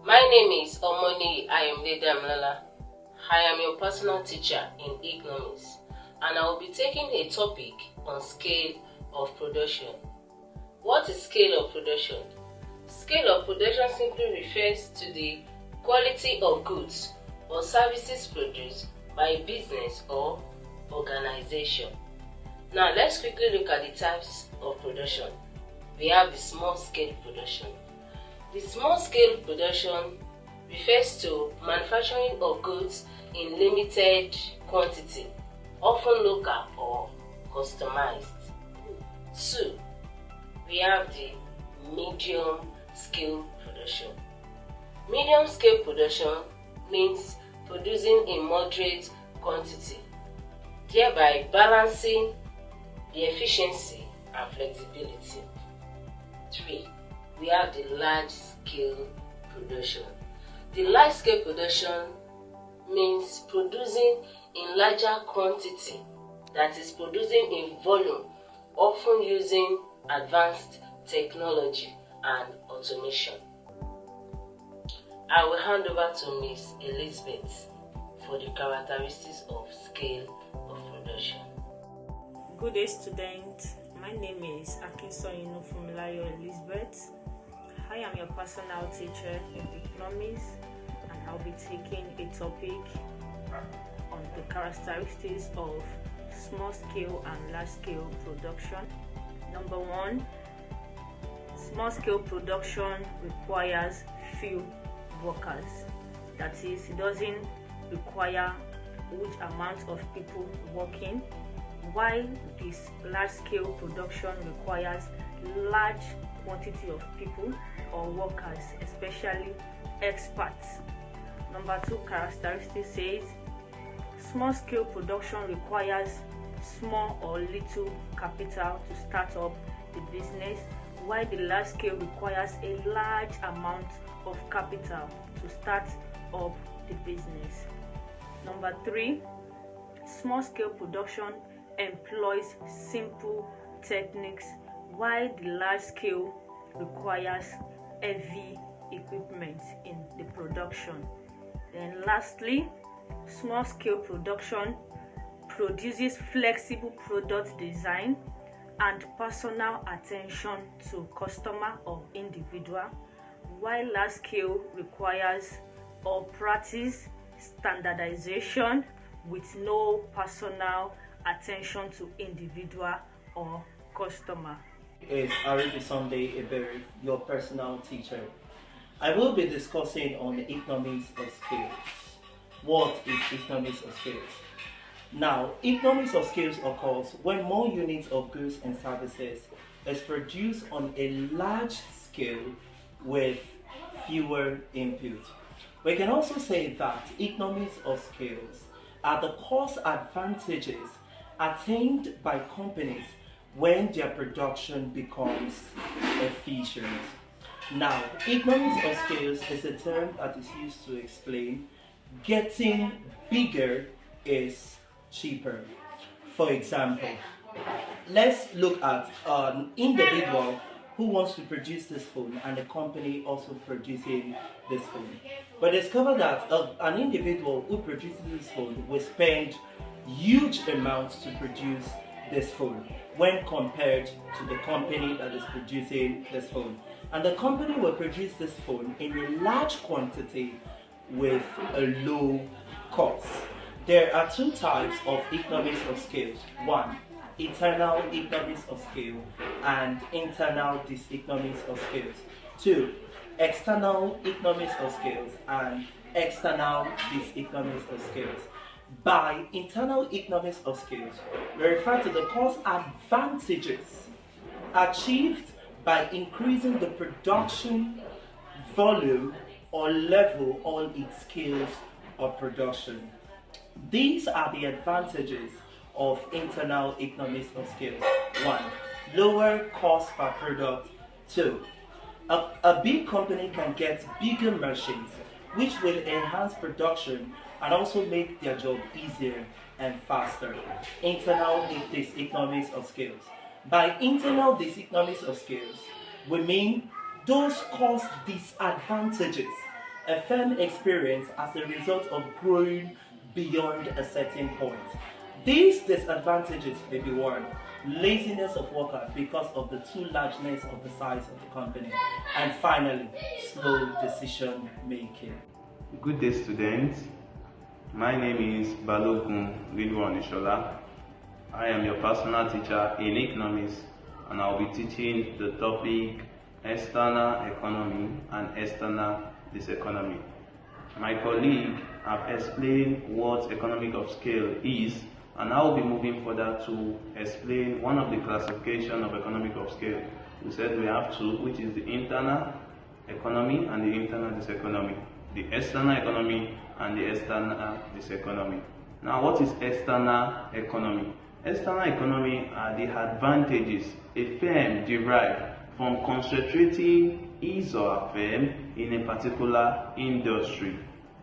My name is Omoni Ayomdedamlala. I am your personal teacher in economics, and I will be taking a topic on scale of production. What is scale of production? Scale of production simply refers to the quality of goods or services produced by a business or organization. Now let's quickly look at the types of production. We have the small scale production. The small scale production refers to manufacturing of goods in limited quantity, often local or customized. 2. We have the medium scale production. Medium scale production means producing in moderate quantity, thereby balancing the efficiency and flexibility. 3. We have the large scale production. The large scale production means producing in larger quantity, that is producing in volume, often using advanced technology and automation. I will hand over to Ms. Elizabeth for the characteristics of scale of production. Good day, students. My name is Akinsoyinu Fumilayo Elizabeth. I am your personal teacher in economics, and I'll be taking a topic on the characteristics of small scale and large scale production. Number 1, small scale production requires few workers. That is, it doesn't require huge amount of people working, while this large scale production requires large quantity of people or workers, especially experts. Number 2 characteristic says small scale production requires small or little capital to start up the business, while the large scale requires a large amount of capital to start up the business. Number 3, small scale production employs simple techniques, while the large scale requires heavy equipment in the production. Then lastly, small scale production produces flexible product design and personal attention to customer or individual, while large scale requires or practice standardization with no personal attention to individual or customer. Is Aribi Sunday Eberi, your personal teacher. I will be discussing on the economics of scales. What is economics of scales? Now, economics of scales occurs when more units of goods and services is produced on a large scale with fewer inputs. We can also say that economies of scales are the cost advantages attained by companies when their production becomes efficient. Now, economies of scales is a term that is used to explain getting bigger is cheaper. For example, let's look at an individual who wants to produce this phone and a company also producing this phone. We discover that an individual who produces this phone will spend huge amounts to produce this phone when compared to the company that is producing this phone. And the company will produce this phone in a large quantity with a low cost. There are 2 types of economies of scale. 1, internal economies of scale, and internal diseconomies of scales. 2, external economies of scales and external diseconomies of scales. By internal economies of scales, we refer to the cost advantages achieved by increasing the production volume or level on its scales of production. These are the advantages of internal economies of scales. 1, lower cost per product. 2, a big company can get bigger machines, which will enhance production and also make their job easier and faster. Internal diseconomies of scales. By internal diseconomies of scales, we mean those cost disadvantages a firm experiences as a result of growing beyond a certain point. These disadvantages may be one, laziness of workers because of the too largeness of the size of the company, and finally, slow decision making. Good day, students. My name is Balogun Ridwan Ishola. I am your personal teacher in economics, and I'll be teaching the topic external economy and external diseconomy. My colleague have explained what economic of scale is, and I will be moving further to explain one of the classification of economic of scale. We said we have two, which is the internal economy and the internal diseconomy. The external economy and the external diseconomy. Now, what is external economy? External economy are the advantages a firm derives from concentrating his or her firm in a particular industry.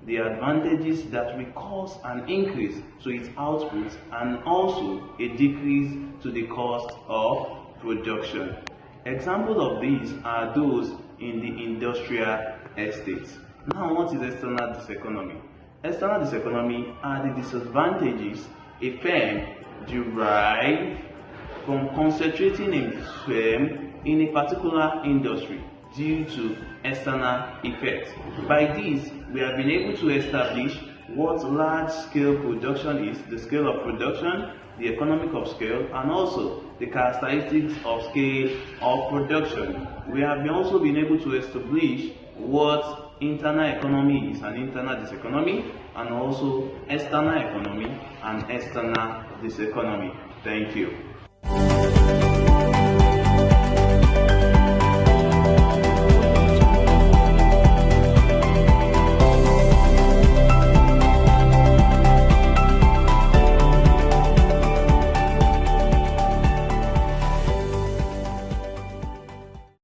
The advantages that will cause an increase to its output and also a decrease to the cost of production. Examples of these are those in the industrial estates. Now, what is external diseconomy? External diseconomy are the disadvantages a firm derives from concentrating a firm in a particular industry due to external effects. By this, we have been able to establish what large-scale production is, the scale of production, the economic of scale, and also the characteristics of scale of production. We have also been able to establish what internal economy is and internal diseconomy, and also external economy and external diseconomy. Thank you.